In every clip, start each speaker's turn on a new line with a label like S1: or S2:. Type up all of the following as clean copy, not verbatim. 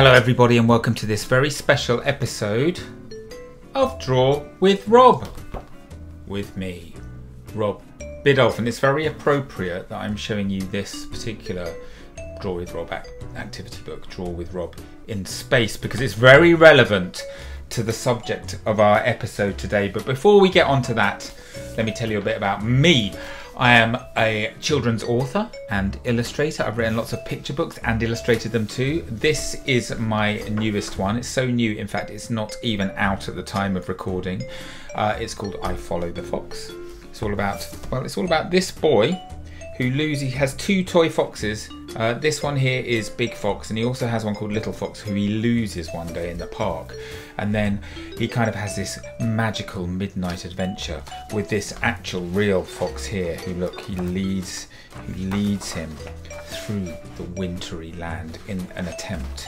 S1: Hello everybody and welcome to this very special episode of Draw with Rob. With me, Rob Biddulph, and it's very appropriate that I'm showing you this particular Draw with Rob activity book, Draw with Rob in Space, because it's very relevant to the subject of our episode today. But before we get on to that, let me tell you a bit about me. I am a children's author and illustrator. I've written lots of picture books and illustrated them too. This is my newest one. It's so new, in fact, it's not even out at the time of recording. It's called I Follow the Fox. It's all about this boy who he has two toy foxes. This one here is Big Fox, and he also has one called Little Fox who he loses one day in the park. And then he kind of has this magical midnight adventure with this actual real fox here who, look, he leads him through the wintry land in an attempt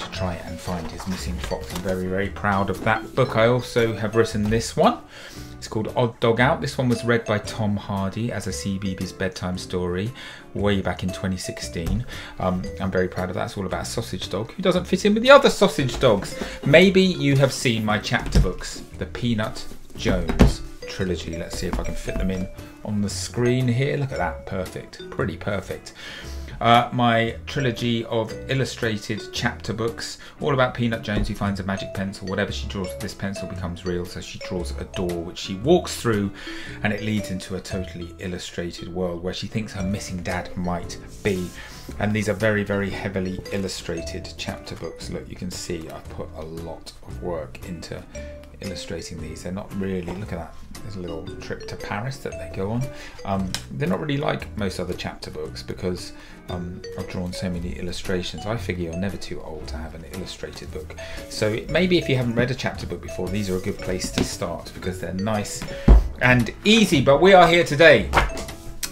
S1: to try and find his missing fox. I'm very, very proud of that book. I also have written this one. It's called Odd Dog Out. This one was read by Tom Hardy as a CBeebies bedtime story way back in 2016. I'm very proud of that. It's all about a sausage dog who doesn't fit in with the other sausage dogs. Maybe you have seen my chapter books, the Peanut Jones trilogy. Let's see if I can fit them in on the screen here. Look at that, perfect, pretty perfect. My trilogy of illustrated chapter books, all about Peanut Jones who finds a magic pencil. Whatever she draws with this pencil becomes real, so she draws a door which she walks through and it leads into a totally illustrated world where she thinks her missing dad might be. And these are very, very heavily illustrated chapter books. Look, you can see I've put a lot of work into illustrating these. They're not really, look at that, there's a little trip to Paris that they go on. They're not really like most other chapter books because I've drawn so many illustrations. I figure you're never too old to have an illustrated book, so maybe if you haven't read a chapter book before, these are a good place to start because they're nice and easy. But we are here today,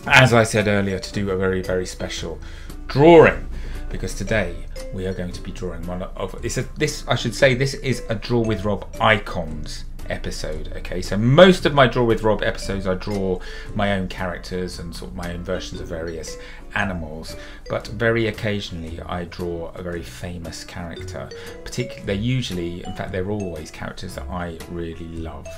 S1: as I said earlier, to do a very, very special drawing, because today we are going to be drawing one of this is a Draw with Rob icons episode. Okay, so most of my Draw with Rob episodes I draw my own characters and sort of my own versions of various animals, but very occasionally I draw a very famous character. Particularly, they're usually, in fact they're always, characters that I really love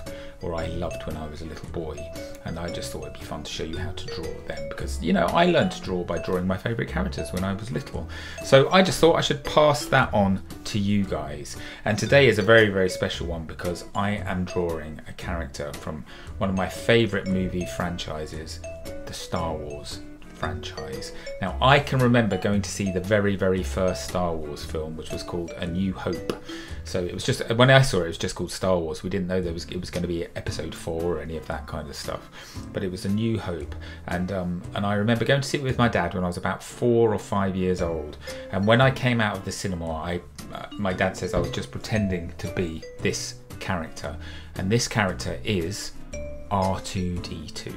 S1: or I loved when I was a little boy, and I just thought it'd be fun to show you how to draw them because, you know, I learned to draw by drawing my favourite characters when I was little. So I just thought I should pass that on to you guys. And today is a very, very special one because I am drawing a character from one of my favourite movie franchises, the Star Wars franchise. Now, I can remember going to see the very, very first Star Wars film, which was called A New Hope. So it was just, when I saw it, it was just called Star Wars. We didn't know it was going to be episode 4 or any of that kind of stuff. But it was A New Hope, and I remember going to see it with my dad when I was about 4 or 5 years old. And when I came out of the cinema, my dad says I was just pretending to be this character, and this character is R2-D2,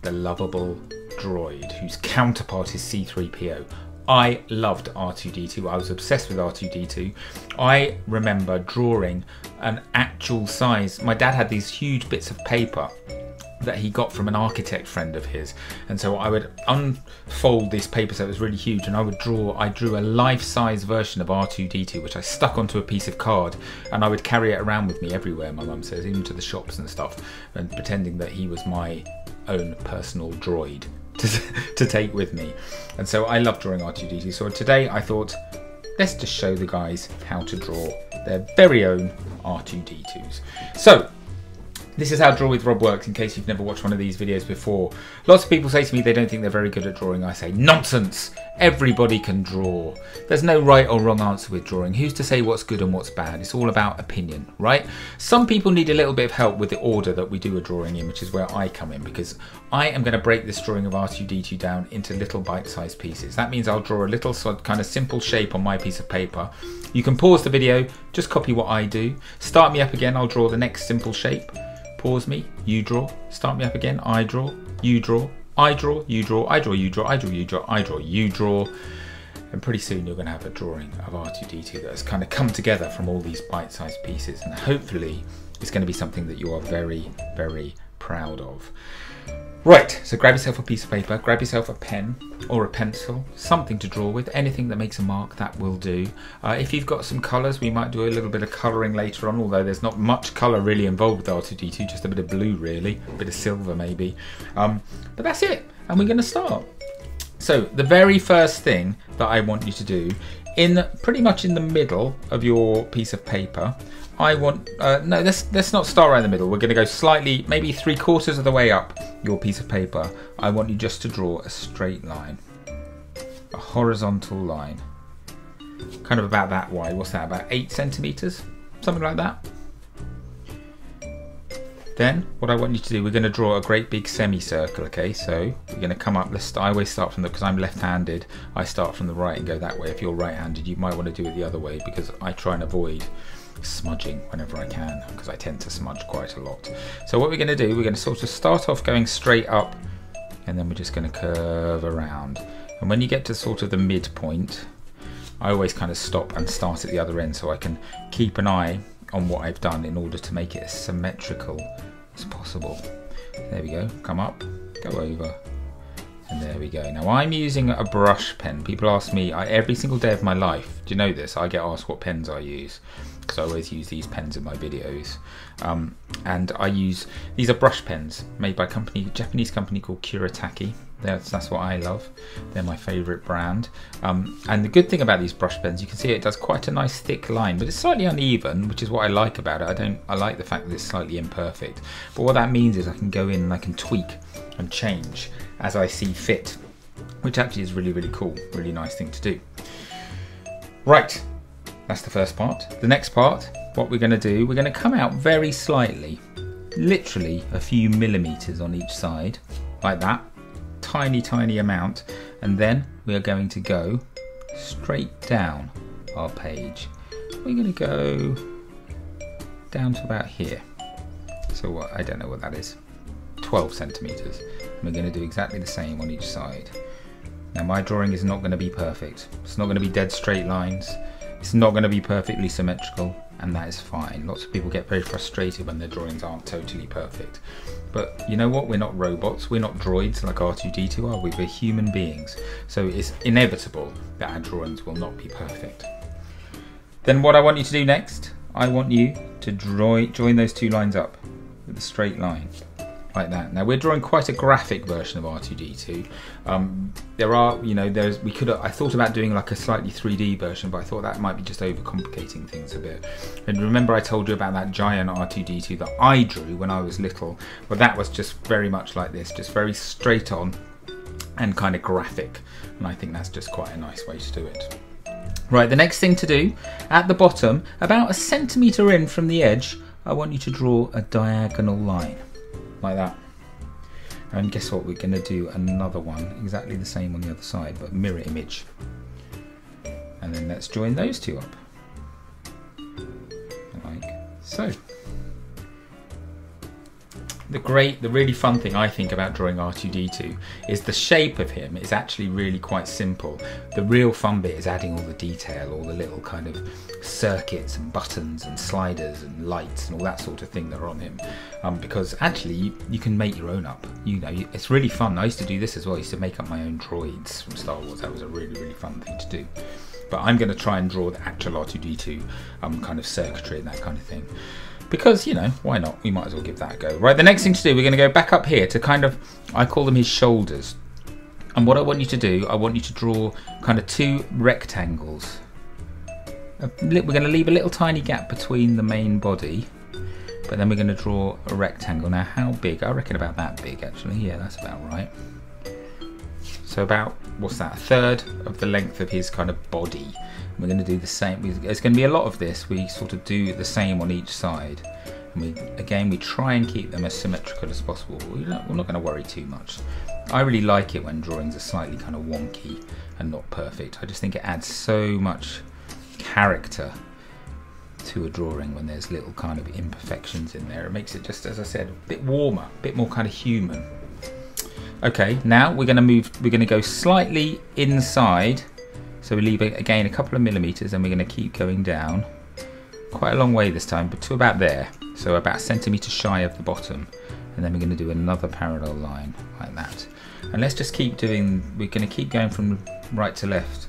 S1: the lovable droid whose counterpart is C-3PO. I loved R2-D2. I was obsessed with R2-D2. I remember drawing an actual size. My dad had these huge bits of paper that he got from an architect friend of his, and so I would unfold this paper so it was really huge, and I drew a life-size version of R2-D2 which I stuck onto a piece of card, and I would carry it around with me everywhere, my mum says, even to the shops and stuff, and pretending that he was my own personal droid to take with me. And so I love drawing R2-D2, so today I thought, let's just show the guys how to draw their very own R2-D2s. So this is how Draw with Rob works, in case you've never watched one of these videos before. Lots of people say to me they don't think they're very good at drawing. I say, nonsense! Everybody can draw. There's no right or wrong answer with drawing. Who's to say what's good and what's bad? It's all about opinion, right? Some people need a little bit of help with the order that we do a drawing in, which is where I come in, because I am going to break this drawing of R2-D2 down into little bite-sized pieces. That means I'll draw a little kind of simple shape on my piece of paper. You can pause the video, just copy what I do. Start me up again, I'll draw the next simple shape. Pause me, you draw, start me up again, I draw, you draw, I draw, you draw, I draw, you draw, I draw, you draw, I draw, you draw. And pretty soon you're going to have a drawing of R2-D2 that has kind of come together from all these bite-sized pieces, and hopefully it's going to be something that you are very, very proud of. Right, so grab yourself a piece of paper, grab yourself a pen or a pencil, something to draw with, anything that makes a mark, that will do. If you've got some colours, we might do a little bit of colouring later on, although there's not much colour really involved with R2-D2, just a bit of blue really, a bit of silver maybe. But that's it, and we're going to start. So the very first thing that I want you to do, pretty much in the middle of your piece of paper, I want, no, let's not start right in the middle. We're going to go slightly, maybe 3/4 of the way up your piece of paper. I want you just to draw a straight line, a horizontal line, kind of about that wide. What's that, about 8 centimeters? Something like that. Then what I want you to do, we're going to draw a great big semicircle, okay? So we're going to come up, I always start from because I'm left-handed, I start from the right and go that way. If you're right-handed, you might want to do it the other way, because I try and avoid smudging whenever I can, because I tend to smudge quite a lot. So what we're going to do, we're going to sort of start off going straight up, and then we're just going to curve around. And when you get to sort of the midpoint, I always kind of stop and start at the other end, so I can keep an eye on what I've done in order to make it as symmetrical as possible. There we go, come up, go over, and there we go. Now I'm using a brush pen. People ask me every single day of my life, do you know this? I get asked what pens I use, because I always use these pens in my videos. And these are brush pens made by a Japanese company called Kuretake. That's what I love. They're my favourite brand. And the good thing about these brush pens, you can see it does quite a nice thick line, but it's slightly uneven, which is what I like about it. I like the fact that it's slightly imperfect. But what that means is I can go in and I can tweak and change as I see fit, which actually is really, really cool. Really nice thing to do. Right, that's the first part. The next part, what we're going to do, we're going to come out very slightly, literally a few millimeters on each side, like that. Tiny, tiny amount, and then we are going to go straight down our page. We're going to go down to about here. So what, I don't know what that is, 12 centimeters. And we're going to do exactly the same on each side. Now my drawing is not going to be perfect. It's not going to be dead straight lines. It's not going to be perfectly symmetrical, and that is fine. Lots of people get very frustrated when their drawings aren't totally perfect. But you know what? We're not robots. We're not droids like R2-D2 are. We're human beings. So it's inevitable that our drawings will not be perfect. Then what I want you to do next, I want you to join those two lines up with a straight line, like that. Now we're drawing quite a graphic version of R2-D2. There are, you know, I thought about doing like a slightly 3D version, but I thought that might be just overcomplicating things a bit. And remember I told you about that giant R2-D2 that I drew when I was little? Well, that was just very much like this, just very straight on and kind of graphic. And I think that's just quite a nice way to do it. Right, the next thing to do, at the bottom, about 1 centimeter in from the edge, I want you to draw a diagonal line, like that. And guess what, we're going to do another one exactly the same on the other side, but mirror image. And then let's join those two up, like so. The really fun thing I think about drawing R2-D2 is the shape of him is actually really quite simple. The real fun bit is adding all the detail, all the little kind of circuits and buttons and sliders and lights and all that sort of thing that are on him. Because actually you can make your own up. You know, it's really fun. I used to do this as well. I used to make up my own droids from Star Wars. That was a really, really fun thing to do. But I'm going to try and draw the actual R2-D2 kind of circuitry and that kind of thing. Because, you know, why not? We might as well give that a go. Right, the next thing to do, we're going to go back up here to kind of, I call them his shoulders. And what I want you to do, I want you to draw kind of 2 rectangles. We're going to leave a little tiny gap between the main body, but then we're going to draw a rectangle. Now, how big? I reckon about that big, actually. Yeah, that's about right. So about, what's that, 1/3 of the length of his kind of body. We're going to do the same. There's going to be a lot of this. We sort of do the same on each side. And we try and keep them as symmetrical as possible. We're not going to worry too much. I really like it when drawings are slightly kind of wonky and not perfect. I just think it adds so much character to a drawing when there's little kind of imperfections in there. It makes it just, as I said, a bit warmer, a bit more kind of human. Okay, now we're going to go slightly inside. So we leave again a couple of millimeters, and we're going to keep going down quite a long way this time, but to about there. So about 1 centimeter shy of the bottom. and then we're going to do another parallel line like that. And let's just keep doing, we're going to keep going from right to left.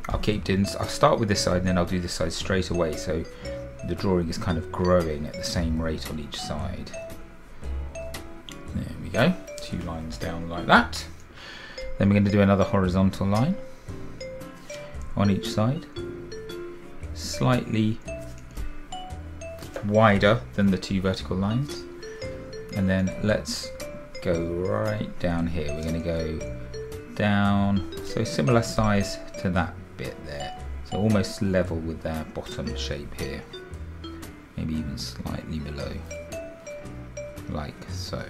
S1: I'll start with this side and then I'll do this side straight away, so the drawing is kind of growing at the same rate on each side. There we go, 2 lines down like that. Then we're going to do another horizontal line on each side, slightly wider than the 2 vertical lines. And then let's go right down here. We're going to go down, so similar size to that bit there, so almost level with their bottom shape here, maybe even slightly below, like so.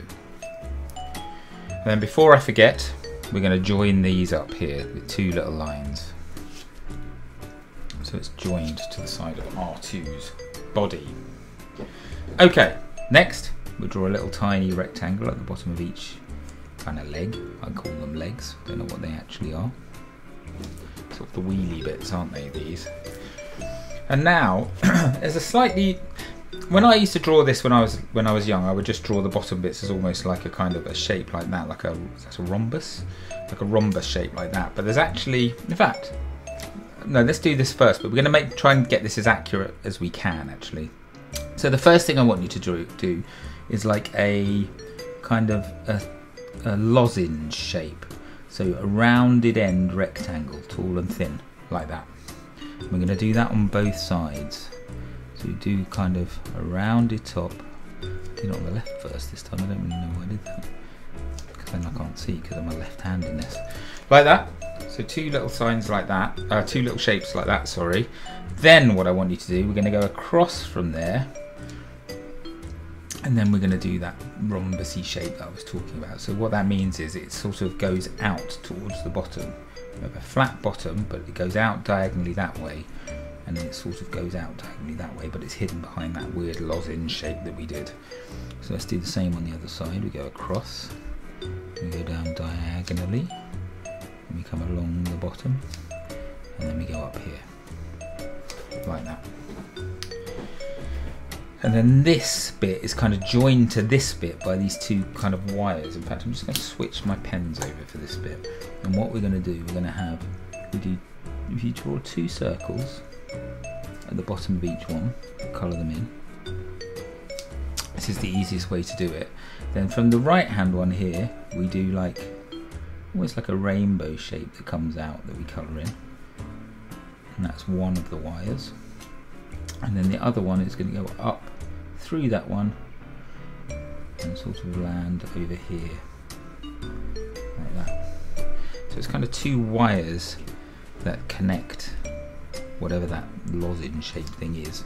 S1: And then before I forget, we're going to join these up here with 2 little lines, so it's joined to the side of R2's body. Okay, next we'll draw a little tiny rectangle at the bottom of each kind of leg. I call them legs, don't know what they actually are. Sort of the wheelie bits, aren't they, these? And now there's a slightly, when I used to draw this when I was young, I would just draw the bottom bits as almost like a kind of a shape like that, like that's a rhombus, like a rhombus shape like that. But there's actually, in fact, no, let's do this first, but we're going to try and get this as accurate as we can actually. So the first thing I want you to do is like a kind of a lozenge shape, so a rounded end rectangle, tall and thin, like that. We're going to do that on both sides. So we do kind of a rounded top. Did it on the left first this time, I don't really know why I did that, because then I can't see because of my left-handedness. Like that. So 2 little signs like that, 2 little shapes like that, sorry. Then what I want you to do, we're going to go across from there, and then we're going to do that rhombusy shape that I was talking about. So what that means is it sort of goes out towards the bottom. We have a flat bottom, but it goes out diagonally that way, and then it sort of goes out diagonally that way, but it's hidden behind that weird lozenge shape that we did. So let's do the same on the other side. We go across, we go down diagonally, and we come along the bottom, and then we go up here, like that. And then this bit is kind of joined to this bit by these 2 kind of wires. In fact, I'm just going to switch my pens over for this bit. And what we're going to do, we're going to have, if you draw 2 circles at the bottom of each one, colour them in. This is the easiest way to do it. Then from the right hand one here, we do like, almost like a rainbow shape that comes out that we colour in. And that's one of the wires. And then the other one is going to go up through that one and sort of land over here, like that. So it's kind of 2 wires that connect whatever that lozenge shaped thing is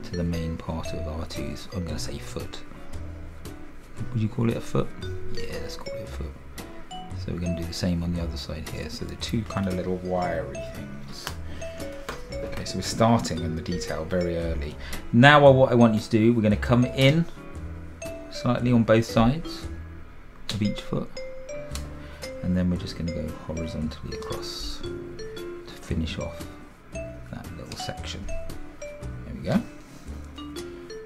S1: to the main part of R2's, I'm going to say foot. Would you call it a foot? Yeah, let's call it a foot. So we're going to do the same on the other side here. So the 2 kind of little wiry things. Okay, so we're starting in the detail very early. Now what I want you to do, we're going to come in slightly on both sides of each foot, and then we're just going to go horizontally across to finish off that little section. There we go.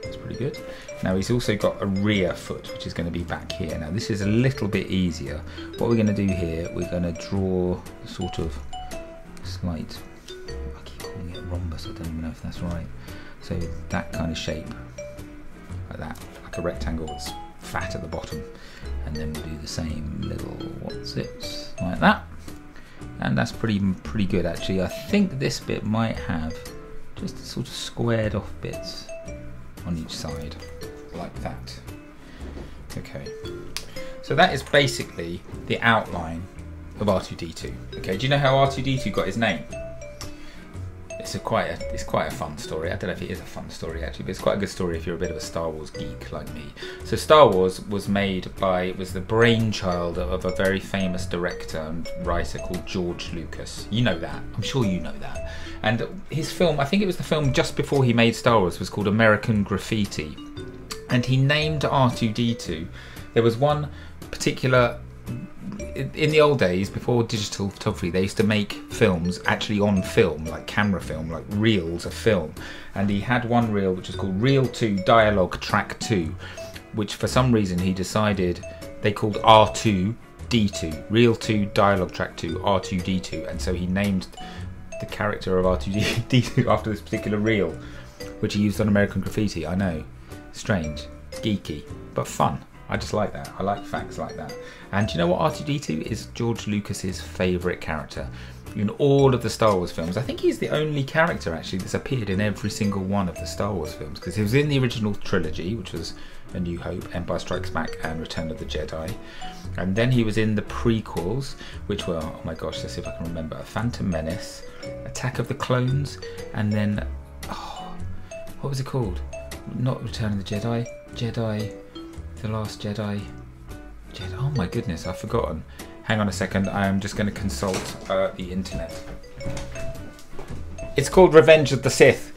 S1: That's pretty good. Now he's also got a rear foot, which is going to be back here. Now this is a little bit easier. What we're going to do here, we're going to draw sort of slight, rhombus, I don't even know if that's right. So that kind of shape, like that, like a rectangle that's fat at the bottom, and then we'll do the same little like that, and that's pretty good actually. I think this bit might have just sort of squared off bits on each side, like that. Okay, so that is basically the outline of R2-D2. Okay, do you know how R2-D2 got his name? It's quite a fun story. I don't know if it is a fun story actually, but it's quite a good story if you're a bit of a Star Wars geek like me. So Star Wars was made by, it was the brainchild of a very famous director and writer called George Lucas. You know that, I'm sure you know that. And his film, I think it was the film just before he made Star Wars, was called American Graffiti. And he named R2-D2. There was one particular, in the old days, before digital photography, they used to make films actually on film, like camera film, like reels of film. And he had one reel which was called Reel 2 Dialogue Track 2, which for some reason he decided they called R2-D2, Reel 2, Dialogue Track 2, R2-D2, and so he named the character of R2-D2 after this particular reel, which he used on American Graffiti. I know, strange, geeky, but fun. I just like that. I like facts like that. And do you know what R2-D2 is? George Lucas's favourite character in all of the Star Wars films. I think he's the only character actually that's appeared in every single one of the Star Wars films, because he was in the original trilogy, which was A New Hope, Empire Strikes Back and Return of the Jedi. And then he was in the prequels, which were, oh my gosh, let's see if I can remember, Phantom Menace, Attack of the Clones, and then, oh, what was it called? Not Return of the Jedi, The Last Jedi. Oh my goodness, I've forgotten. Hang on a second, I'm just going to consult the internet. It's called Revenge of the Sith.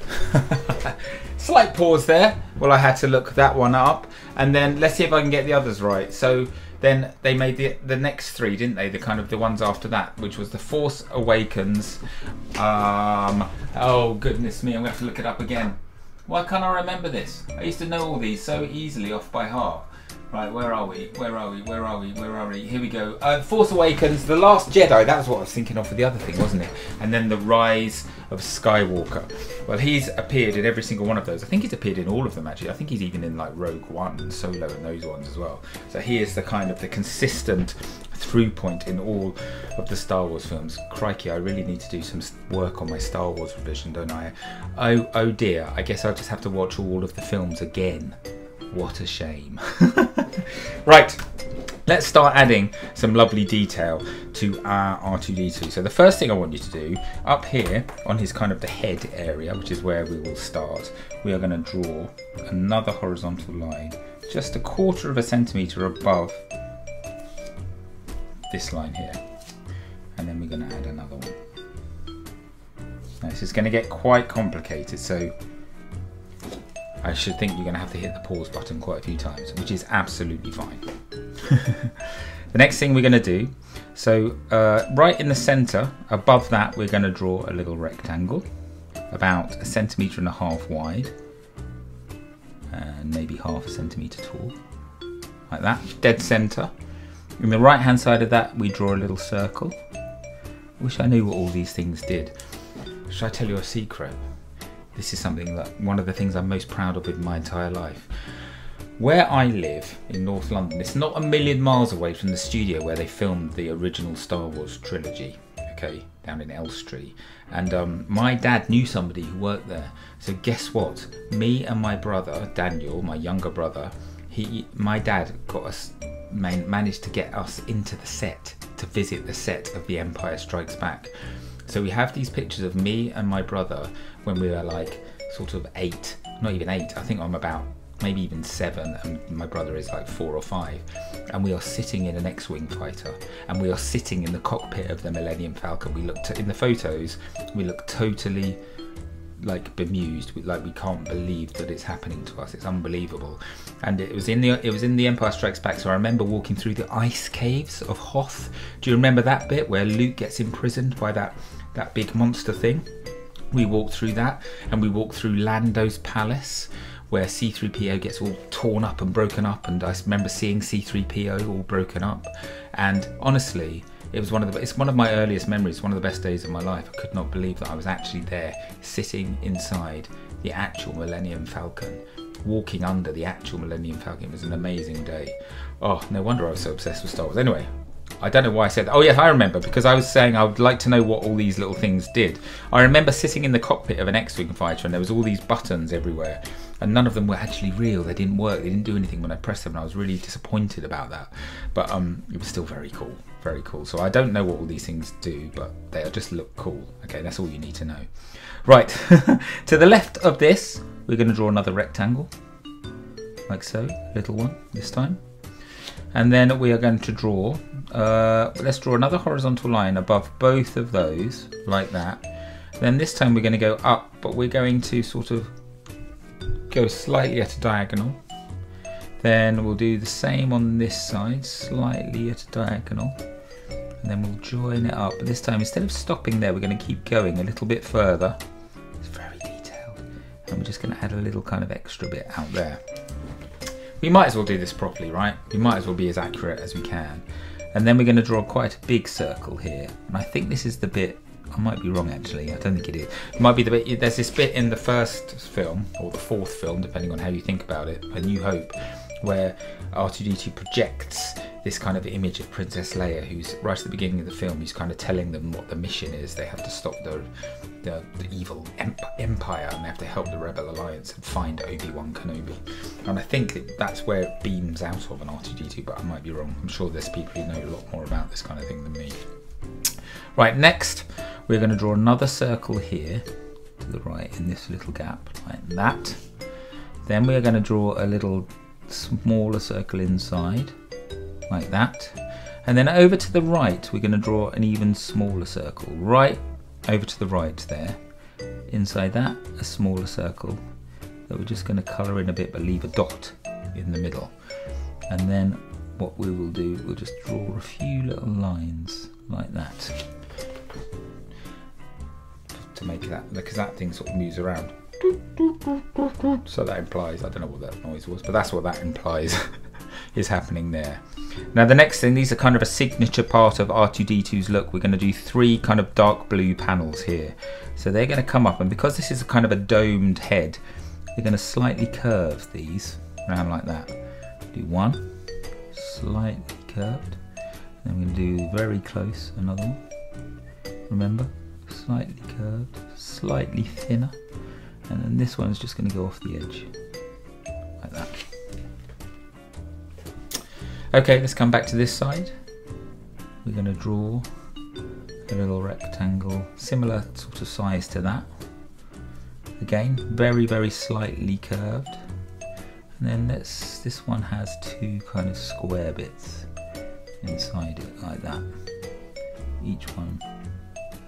S1: Slight pause there. Well, I had to look that one up. And then let's see if I can get the others right. So then they made the next three, didn't they? The kind of the ones after that, which was The Force Awakens. Oh goodness me, I'm going to have to look it up again. Why can't I remember this? I used to know all these so easily off by heart. Right, where are we? Here we go. Force Awakens, The Last Jedi. That was what I was thinking of for the other thing, wasn't it? And then The Rise of Skywalker. Well, he's appeared in every single one of those. I think he's appeared in all of them, actually. I think he's even in like Rogue One and Solo and those ones as well. So he is the kind of the consistent through point in all of the Star Wars films. Crikey, I really need to do some work on my Star Wars revision, don't I? Oh dear, I guess I'll just have to watch all of the films again. What a shame. Right, let's start adding some lovely detail to our R2-D2. So the first thing I want you to do, up here on his kind of the head area, which is where we will start, we are going to draw another horizontal line, just 1/4 centimetre above this line here. And then we're going to add another one. Now this is going to get quite complicated, so I should think you're going to have to hit the pause button quite a few times, which is absolutely fine. The next thing we're going to do, so right in the centre, above that, we're going to draw a little rectangle, about 1.5 centimetres wide, and maybe 0.5 centimetre tall, like that, dead centre. In the right hand side of that, we draw a little circle. Wish I knew what all these things did. Should I tell you a secret? This is something that, one of the things I'm most proud of in my entire life. Where I live in North London, it's not a million miles away from the studio where they filmed the original Star Wars trilogy, okay, down in Elstree. And my dad knew somebody who worked there. So guess what? Me and my brother, Daniel, my younger brother, my dad got us, managed to get us into the set, to visit the set of The Empire Strikes Back. So we have these pictures of me and my brother when we were like sort of 8, not even 8, I think I'm about maybe even 7, and my brother is like 4 or 5, and we are sitting in an X-Wing fighter, and we are sitting in the cockpit of the Millennium Falcon. We looked in the photos, we look totally like bemused, like we can't believe that it's happening to us. It's unbelievable. And it was in the Empire Strikes Back, so I remember walking through the ice caves of Hoth. Do you remember that bit where Luke gets imprisoned by that big monster thing? We walked through that, and we walked through Lando's palace where C-3PO gets all torn up and broken up, and I remember seeing C-3PO all broken up. And honestly, it's one of my earliest memories, one of the best days of my life. I could not believe that I was actually there, sitting inside the actual Millennium Falcon, walking under the actual Millennium Falcon. It was an amazing day. Oh, no wonder I was so obsessed with Star Wars. Anyway, I don't know why I said, oh yes, I remember, because I was saying I would like to know what all these little things did. I remember sitting in the cockpit of an X-Wing fighter, and there was all these buttons everywhere, and none of them were actually real. They didn't work, they didn't do anything when I pressed them, and I was really disappointed about that. But it was still very cool, very cool. So I don't know what all these things do, but they just look cool. Okay, that's all you need to know. Right, to the left of this, we're going to draw another rectangle, like so, little one this time. And then we are going to draw, let's draw another horizontal line above both of those, like that. Then this time we're going to go up, but we're going to sort of go slightly at a diagonal. Then we'll do the same on this side, slightly at a diagonal. And then we'll join it up. But this time, instead of stopping there, we're going to keep going a little bit further. It's very detailed. And we're just going to add a little kind of extra bit out there. we might as well do this properly, right? We might as well be as accurate as we can. And then we're going to draw quite a big circle here. And I think this is the bit, I might be wrong actually, I don't think it is. It might be the bit, there's this bit in the first film, or the fourth film, depending on how you think about it, A New Hope, where R2-D2 projects this kind of image of Princess Leia, who's right at the beginning of the film, he's kind of telling them what the mission is. They have to stop the evil empire, and they have to help the Rebel Alliance and find Obi-Wan Kenobi. And I think that's where it beams out of an R2-D2, but I might be wrong. I'm sure there's people who know a lot more about this kind of thing than me. Right, next we're going to draw another circle here to the right in this little gap, like that. Then we're going to draw a little smaller circle inside, like that. And then over to the right, we're going to draw an even smaller circle, right over to the right there. Inside that, a smaller circle that we're just going to colour in a bit, but leave a dot in the middle. And then what we will do, we'll just draw a few little lines like that to make that, because that thing sort of moves around. So that implies, I don't know what that noise was, but that's what that implies is happening there. Now the next thing, these are kind of a signature part of R2-D2's look. We're going to do 3 kind of dark blue panels here. So they're going to come up, and because this is a kind of a domed head, we're going to slightly curve these around like that. Do one, slightly curved. Then we're going to do very close, another one. Remember, slightly curved, slightly thinner. And then this one is just going to go off the edge, like that. Okay, let's come back to this side. We're going to draw a little rectangle, similar sort of size to that. Again, very, very slightly curved. And then this one has 2 kind of square bits inside it, like that. Each one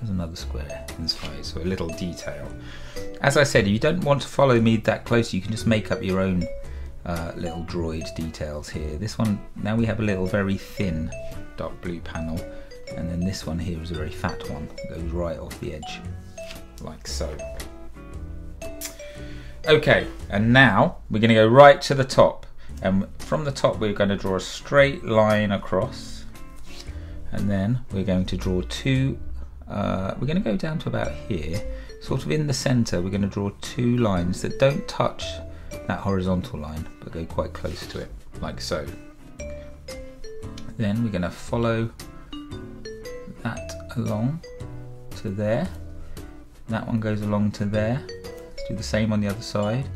S1: has another square inside, so a little detail. As I said, if you don't want to follow me that close, you can just make up your own little droid details here. This one, now we have a little very thin dark blue panel, and then this one here is a very fat one that goes right off the edge, like so. Okay, and now we're going to go right to the top, and from the top we're going to draw a straight line across, and then we're going to draw 2, we're going to go down to about here, sort of in the centre. We're going to draw 2 lines that don't touch that horizontal line, but go quite close to it, like so. Then we're going to follow that along to there. That one goes along to there. Let's do the same on the other side.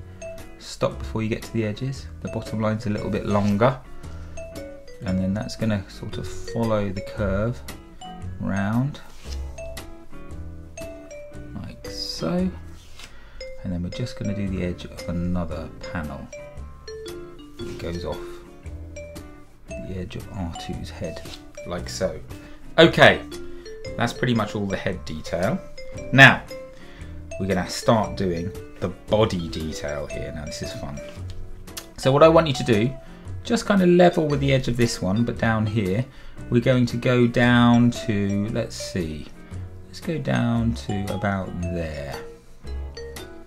S1: Stop before you get to the edges. The bottom line's a little bit longer, and then that's going to sort of follow the curve round, like so. And then we're just going to do the edge of another panel. It goes off the edge of R2's head, like so. Okay, that's pretty much all the head detail. Now, we're going to start doing the body detail here. Now this is fun. So what I want you to do, just kind of level with the edge of this one, but down here, we're going to go down to, let's go down to about there.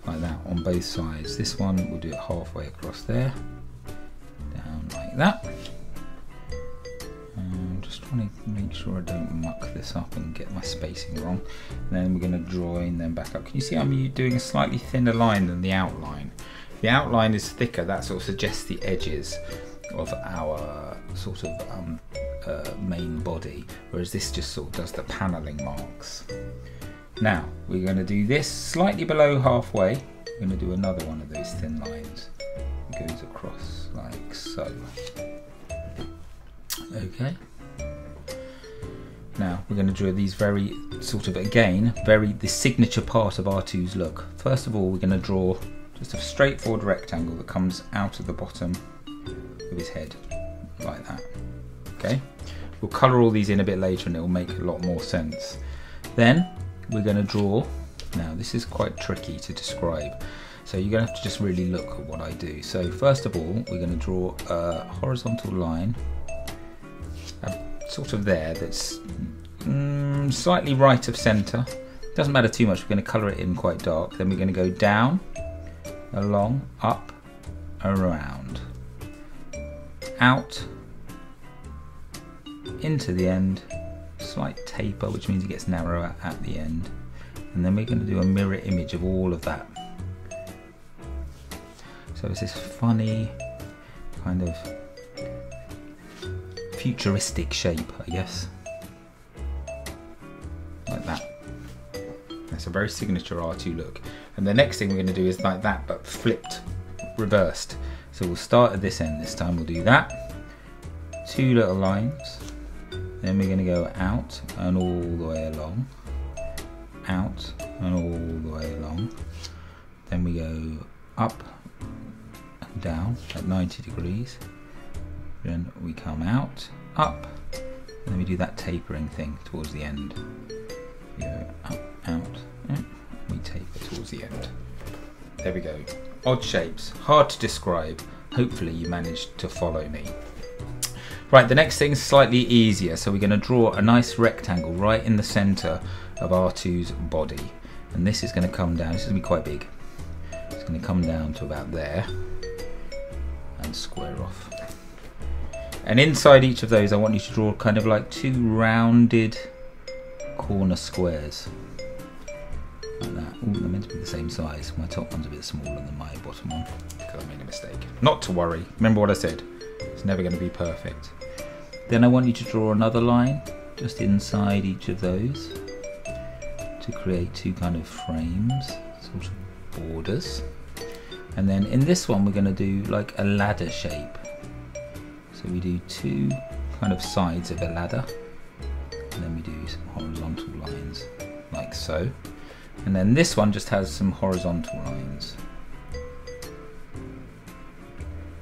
S1: Like that on both sides. This one we'll do it halfway across there, down like that. Just trying to make sure I don't muck this up and get my spacing wrong. And then we're going to join them back up. Can you see I'm doing a slightly thinner line than the outline? The outline is thicker, that sort of suggests the edges of our sort of main body, whereas this just sort of does the panelling marks. Now we're going to do this slightly below halfway. We're going to do another one of those thin lines. It goes across like so. Okay. Now we're going to draw these very sort of, again, the signature part of R2's look. First of all, we're going to draw just a straightforward rectangle that comes out of the bottom of his head, like that. Okay. We'll colour all these in a bit later and it will make a lot more sense. Then we're going to draw, now this is quite tricky to describe, so you're going to have to just really look at what I do. So first of all, we're going to draw a horizontal line, sort of there, that's slightly right of centre. Doesn't matter too much, we're going to colour it in quite dark. Then we're going to go down, along, up, around. out into the end, slight taper, which means it gets narrower at the end, and then we're going to do a mirror image of all of that. So it's this funny kind of futuristic shape, I guess, like that. That's a very signature R2 look. And the next thing we're going to do is like that, but flipped, reversed. So we'll start at this end this time. We'll do that, 2 little lines, then we're going to go out and all the way along, out and all the way along, then we go up and down at 90 degrees, then we come out, up, and then we do that tapering thing towards the end. We go up, out, we taper towards the end. There we go. Odd shapes, hard to describe. Hopefully you managed to follow me. Right, the next thing's slightly easier. So we're going to draw a nice rectangle right in the center of R2's body. And this is going to come down, this is going to be quite big. It's going to come down to about there and square off. And inside each of those I want you to draw kind of like 2 rounded corner squares. Like that. Ooh, they're meant to be the same size. My top one's a bit smaller than my bottom one because I made a mistake. Not to worry, remember what I said, it's never going to be perfect. Then I want you to draw another line just inside each of those to create 2 kind of frames, sort of borders. And then in this one we're going to do like a ladder shape. So we do 2 kind of sides of a ladder, and then we do some horizontal lines like so. And then this one just has some horizontal lines.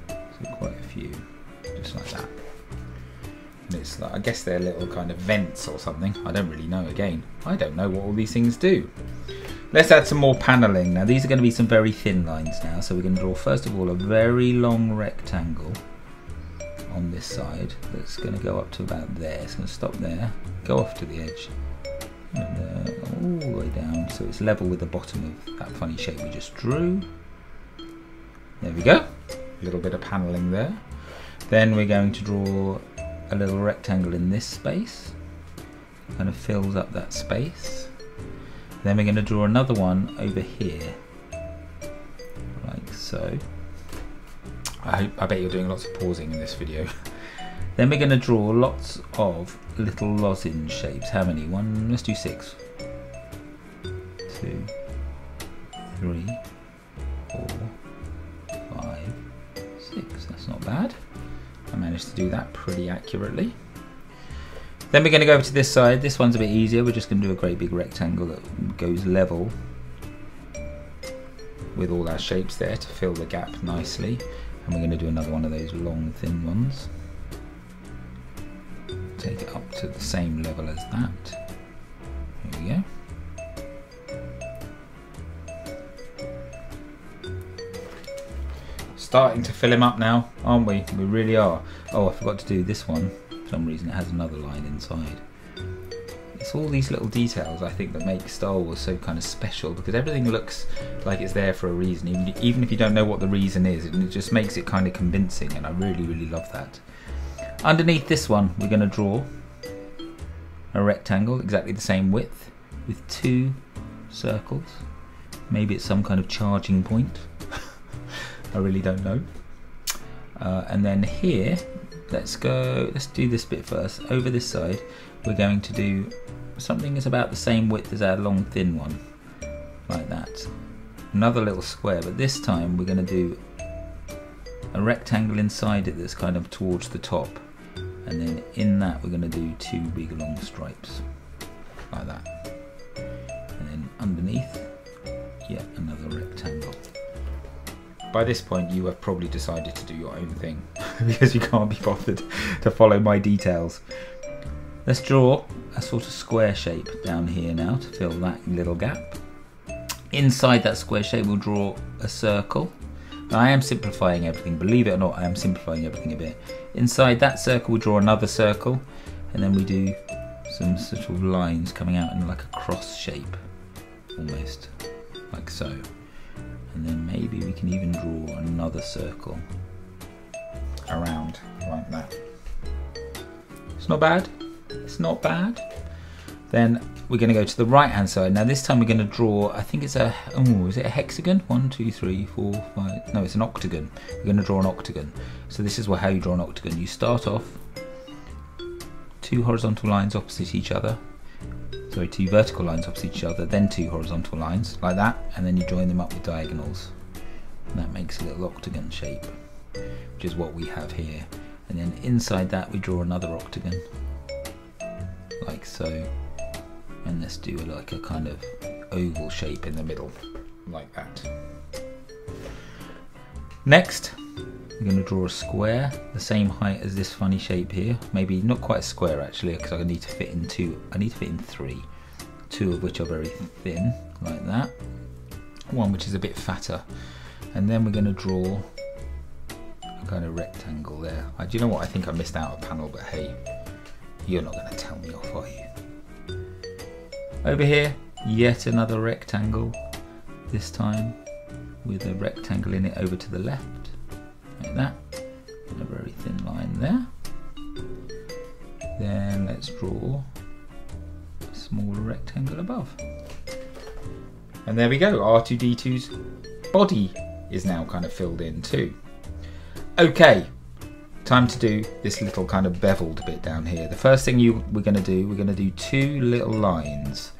S1: So quite a few, just like that. And it's like, I guess they're little kind of vents or something. I don't really know. Again, I don't know what all these things do. Let's add some more paneling. Now these are going to be some very thin lines now. So we're going to draw first of all a very long rectangle on this side that's going to go up to about there. It's going to stop there, go off to the edge, and all the way down so it's level with the bottom of that funny shape we just drew. There we go, a little bit of paneling there. Then we're going to draw a little rectangle in this space, kind of fills up that space. Then we're going to draw another one over here, like so. I bet you're doing lots of pausing in this video. Then we're going to draw lots of little lozenge shapes. How many? Let's do 6. 2, 3, 4, 5, 6. That's not bad. I managed to do that pretty accurately. Then we're going to go over to this side. This one's a bit easier. We're just going to do a great big rectangle that goes level with all our shapes there to fill the gap nicely. And we're going to do another one of those long thin ones. Take it up to the same level as that. There we go. Starting to fill him up now, aren't we? We really are. Oh, I forgot to do this one. For some reason it has another line inside. It's all these little details I think that make Star Wars so kind of special, because everything looks like it's there for a reason, even if you don't know what the reason is, and it just makes it kind of convincing, and I really, really love that. Underneath this one we're going to draw a rectangle exactly the same width with 2 circles. Maybe it's some kind of charging point. I really don't know. And then here, let's do this bit first. Over this side we're going to do something that's about the same width as our long thin one, like that. Another little square, but this time we're going to do a rectangle inside it that's kind of towards the top, and then in that we're going to do 2 big long stripes like that, and then underneath yet another rectangle. By this point you have probably decided to do your own thing because you can't be bothered to follow my details. Let's draw a sort of square shape down here now to fill that little gap. Inside that square shape we'll draw a circle. Now, I am simplifying everything, believe it or not, I am simplifying everything a bit. Inside that circle we'll draw another circle, and then we do some sort of lines coming out in like a cross shape, almost like so. And then maybe we can even draw another circle around like that. It's not bad. It's not bad. Then we're going to go to the right hand side. Now this time we're going to draw, I think it's a, oh, is it a hexagon? 1, 2, 3, 4, 5, no, it's an octagon. We're going to draw an octagon. So this is how you draw an octagon. You start off 2 horizontal lines opposite each other. Sorry, 2 vertical lines opposite each other, then 2 horizontal lines, like that, and then you join them up with diagonals. And that makes a little octagon shape, which is what we have here. And then inside that we draw another octagon, like so. And let's do like a kind of oval shape in the middle, like that. Next, I'm going to draw a square, the same height as this funny shape here. Maybe not quite a square actually, because I need to fit in 2. I need to fit in 3, 2 of which are very thin, like that. One which is a bit fatter, and then we're going to draw a kind of rectangle there. Do you know what? I think I missed out a panel, but hey, you're not going to tell me off, are you? Over here, yet another rectangle. This time with a rectangle in it over to the left. Like that, and a very thin line there. Then let's draw a smaller rectangle above. And there we go, R2-D2's body is now kind of filled in too. Okay, time to do this little kind of beveled bit down here. The first thing we're going to do 2 little lines.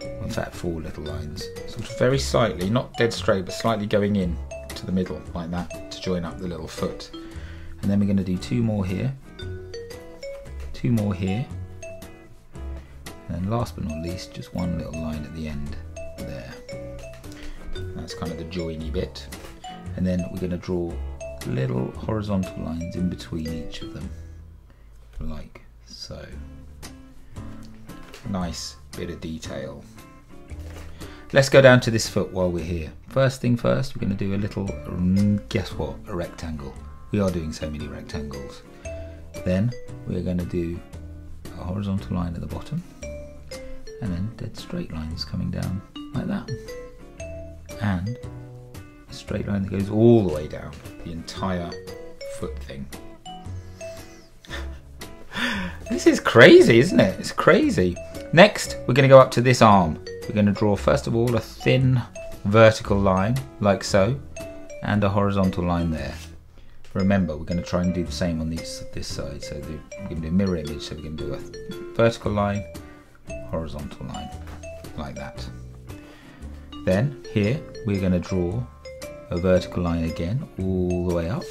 S1: In fact, 4 little lines. Sort of very slightly, not dead straight, but slightly going in to the middle like that to join up the little foot. And then we're going to do 2 more here, 2 more here, and then last but not least just 1 little line at the end there. That's kind of the joiny bit. And then we're going to draw little horizontal lines in between each of them, like so. Nice bit of detail. Let's go down to this foot while we're here. First thing first, we're going to do a little, guess what, a rectangle. We are doing so many rectangles. Then we're going to do a horizontal line at the bottom, and then dead straight lines coming down like that. And a straight line that goes all the way down, the entire foot thing. This is crazy, isn't it? It's crazy. Next, we're going to go up to this arm. We're going to draw first of all a thin vertical line like so, and a horizontal line there. Remember, we're going to try and do the same on this side. So we're going to do a mirror image. So we're going to do a vertical line, horizontal line, like that. Then here we're going to draw a vertical line again, all the way up.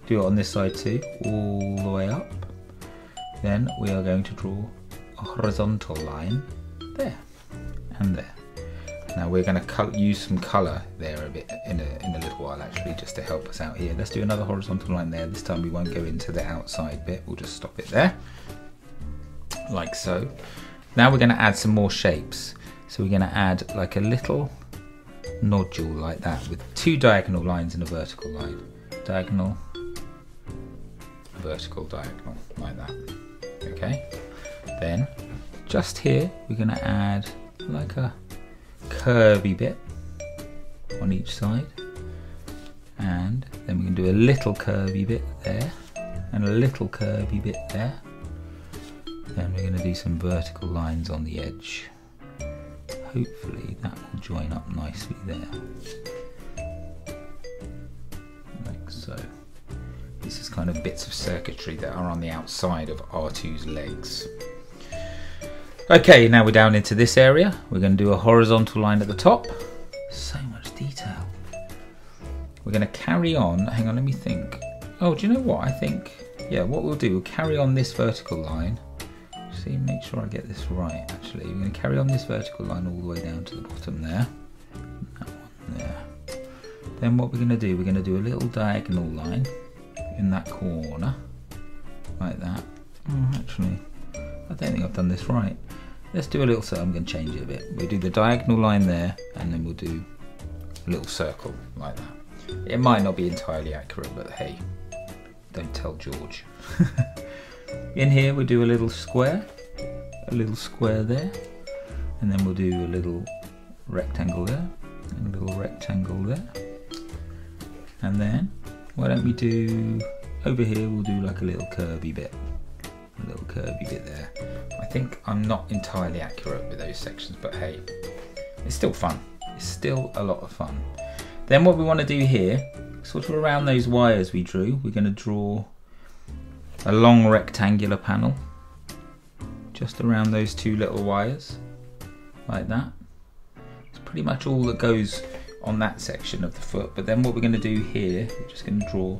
S1: Do it on this side too, all the way up. Then we are going to draw a horizontal line there and there. Now we're going to use some colour there a bit in a little while actually, just to help us out here. Let's do another horizontal line there. This time we won't go into the outside bit, we'll just stop it there, like so. Now we're going to add some more shapes. So we're going to add like a little nodule like that with 2 diagonal lines and a vertical line. Diagonal, vertical, diagonal, like that. Okay. Then just here we're going to add like a curvy bit on each side, and then we can do a little curvy bit there and a little curvy bit there. Then we're going to do some vertical lines on the edge. Hopefully that will join up nicely there, like so. This is kind of bits of circuitry that are on the outside of R2's legs. Okay, now we're down into this area. We're going to do a horizontal line at the top. So much detail. We're going to carry on. Hang on, let me think. Oh, do you know what? I think, yeah, what we'll do, we'll carry on this vertical line. See, make sure I get this right, actually. We're going to carry on this vertical line all the way down to the bottom there. That one there. Then what we're going to do, we're going to do a little diagonal line in that corner, like that. Oh, actually, I don't think I've done this right. Let's do a little circle. I'm going to change it a bit. We'll do the diagonal line there, and then we'll do a little circle like that. It might not be entirely accurate, but hey, don't tell George. In here we'll do a little square there, and then we'll do a little rectangle there, and a little rectangle there, and then why don't we do, over here we'll do like a little curvy bit. A little curvy bit there. I think I'm not entirely accurate with those sections, but hey, it's still fun. It's still a lot of fun. Then what we want to do here, sort of around those wires we drew, we're going to draw a long rectangular panel just around those two little wires, like that. It's pretty much all that goes on that section of the foot. But then what we're going to do here, we're just going to draw,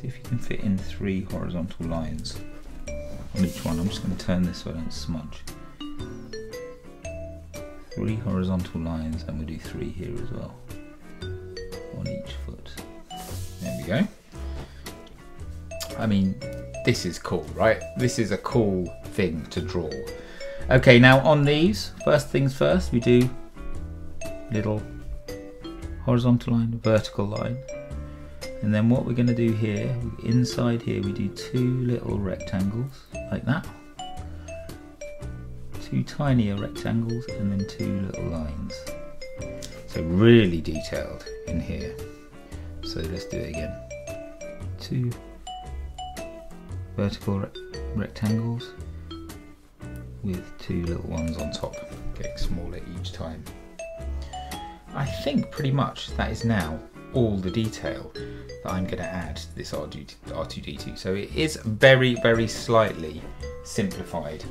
S1: see if you can fit in 3 horizontal lines on each one. I'm just going to turn this so I don't smudge. 3 horizontal lines, and we'll do 3 here as well on each foot. There we go. I mean, this is cool, right? This is a cool thing to draw. Okay, now on these, first things first, we do little horizontal line, vertical line. And then what we're going to do here, inside here, we do 2 little rectangles, like that. 2 tinier rectangles, and then 2 little lines. So really detailed in here. So let's do it again. 2 vertical rectangles with 2 little ones on top, getting smaller each time. I think pretty much that is now all the detail that I'm going to add to this R2-D2. So it is very, very slightly simplified,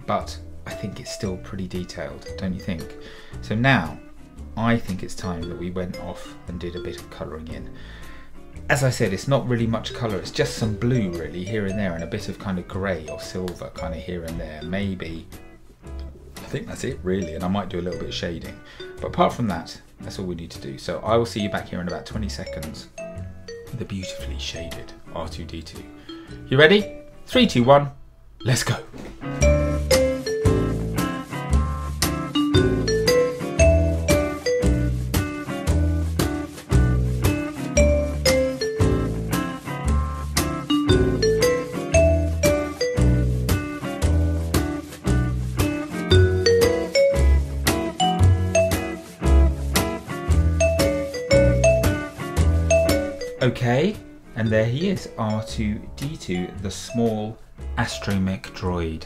S1: but I think it's still pretty detailed, don't you think? So now I think it's time that we went off and did a bit of colouring in. As I said, it's not really much colour, it's just some blue really here and there, and a bit of kind of grey or silver kind of here and there, maybe. I think that's it really, and I might do a little bit of shading. But apart from that, that's all we need to do. So I will see you back here in about 20 seconds with a beautifully shaded R2-D2. You ready? 3, 2, 1, let's go. Okay, and there he is, R2-D2, the small astromech droid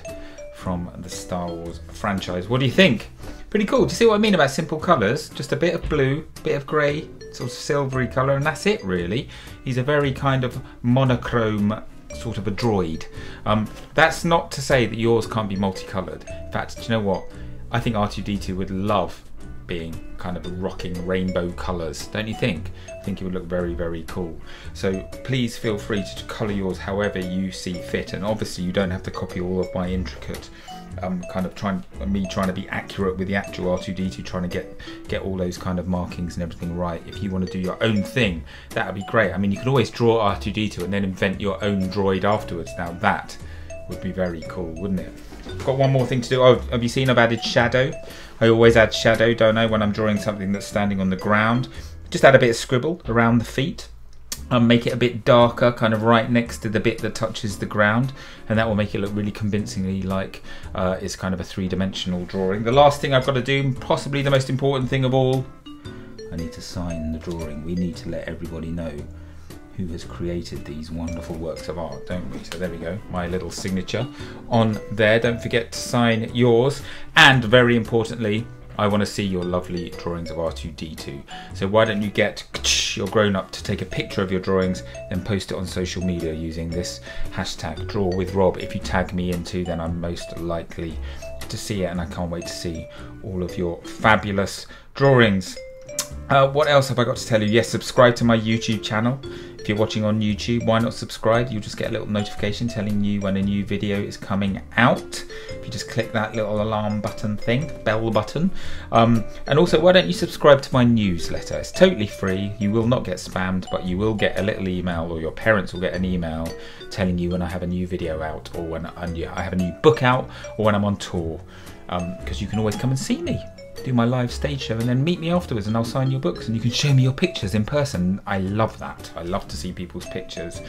S1: from the Star Wars franchise. What do you think? Pretty cool. Do you see what I mean about simple colours? Just a bit of blue, bit of grey, sort of silvery colour, and that's it really. He's a very kind of monochrome sort of a droid. That's not to say that yours can't be multicoloured. In fact, do you know what? I think R2-D2 would love being kind of rocking rainbow colours, don't you think? I think it would look very, very cool. So please feel free to colour yours however you see fit, and obviously you don't have to copy all of my intricate kind of trying to be accurate with the actual R2-D2, trying to get all those kind of markings and everything right. If you want to do your own thing, that would be great. I mean, you could always draw R2-D2 and then invent your own droid afterwards. Now that would be very cool, wouldn't it? I've got one more thing to do. Oh, have you seen I've added shadow? I always add shadow, don't I, when I'm drawing something that's standing on the ground. Just add a bit of scribble around the feet. Make it a bit darker, kind of right next to the bit that touches the ground, and that will make it look really convincingly like it's kind of a 3-dimensional drawing. The last thing I've got to do, possibly the most important thing of all, I need to sign the drawing. We need to let everybody know who has created these wonderful works of art, don't we? So there we go, my little signature on there. Don't forget to sign yours, and very importantly, I want to see your lovely drawings of R2-D2. So why don't you get your grown-up to take a picture of your drawings and post it on social media using this hashtag #DrawWithRob. If you tag me in too, then I'm most likely to see it, and I can't wait to see all of your fabulous drawings. What else have I got to tell you? Yes, subscribe to my YouTube channel. If you're watching on YouTube, why not subscribe? You'll just get a little notification telling you when a new video is coming out. If you just click that little alarm button thing, bell button. And also, why don't you subscribe to my newsletter? It's totally free. You will not get spammed, but you will get a little email, or your parents will get an email telling you when I have a new video out, or when I have a new book out, or when I'm on tour. Because you can always come and see me, do my live stage show, and then meet me afterwards, and I'll sign your books and you can show me your pictures in person. I love that. I love to see people's pictures.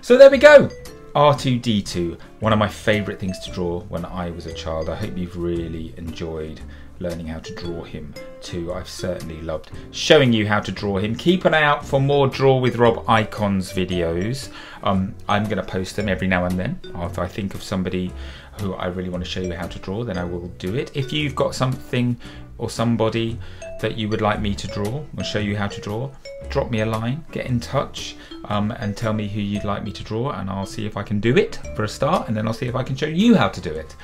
S1: So there we go. R2-D2, one of my favourite things to draw when I was a child. I hope you've really enjoyed learning how to draw him too. I've certainly loved showing you how to draw him. Keep an eye out for more Draw with Rob icons videos. I'm going to post them every now and then. If I think of somebody who I really want to show you how to draw, then I will do it. If you've got something or somebody that you would like me to draw or show you how to draw, drop me a line, get in touch, and tell me who you'd like me to draw, and I'll see if I can do it for a start, and then I'll see if I can show you how to do it.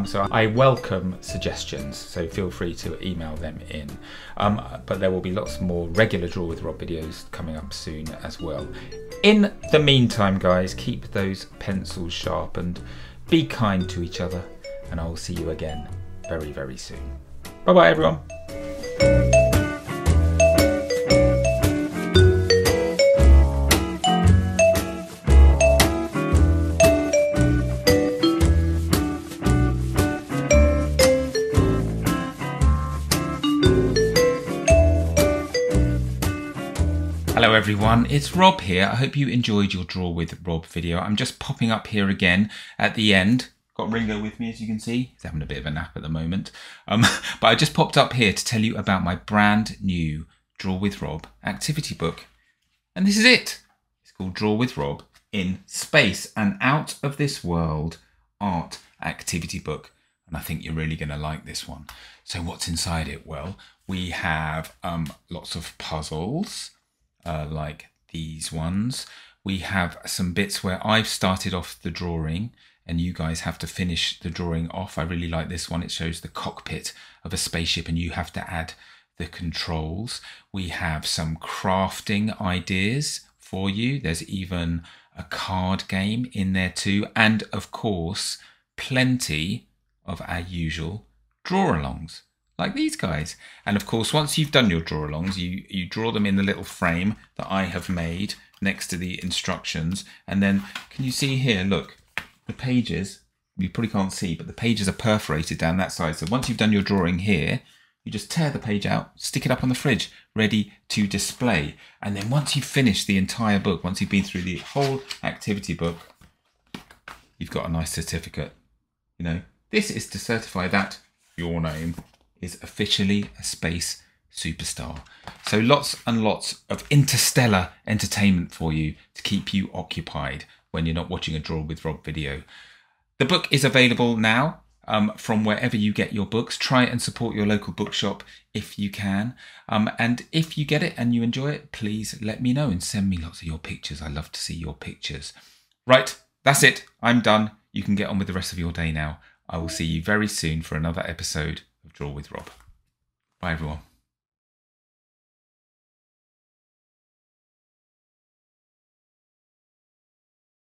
S1: So I welcome suggestions, so feel free to email them in. But there will be lots more regular Draw with Rob videos coming up soon as well. In the meantime, guys, keep those pencils sharp and be kind to each other, and I will see you again very, very soon. Bye bye, everyone. Hello everyone, it's Rob here. I hope you enjoyed your Draw with Rob video. I'm just popping up here again at the end. Got Ringo with me, as you can see. He's having a bit of a nap at the moment. But I just popped up here to tell you about my brand new Draw with Rob activity book. And this is it. It's called Draw with Rob in Space, an out of this world art activity book. And I think you're really going to like this one. So what's inside it? Well, we have lots of puzzles. Like these ones. We have some bits where I've started off the drawing and you guys have to finish the drawing off. I really like this one. It shows the cockpit of a spaceship and you have to add the controls. We have some crafting ideas for you. There's even a card game in there too. And of course, plenty of our usual draw-alongs, like these guys. And of course, once you've done your draw-alongs, you draw them in the little frame that I have made next to the instructions. And then, can you see here, look, the pages, you probably can't see, but the pages are perforated down that side. So once you've done your drawing here, you just tear the page out, stick it up on the fridge, ready to display. And then once you've finished the entire book, once you've been through the whole activity book, you've got a nice certificate. You know, this is to certify that your name is officially a space superstar. So lots and lots of interstellar entertainment for you to keep you occupied when you're not watching a Draw with Rob video. The book is available now from wherever you get your books. Try and support your local bookshop if you can. And if you get it and you enjoy it, please let me know and send me lots of your pictures. I love to see your pictures. Right, that's it. I'm done. You can get on with the rest of your day now. I will see you very soon for another episode of Draw with Rob. Bye everyone.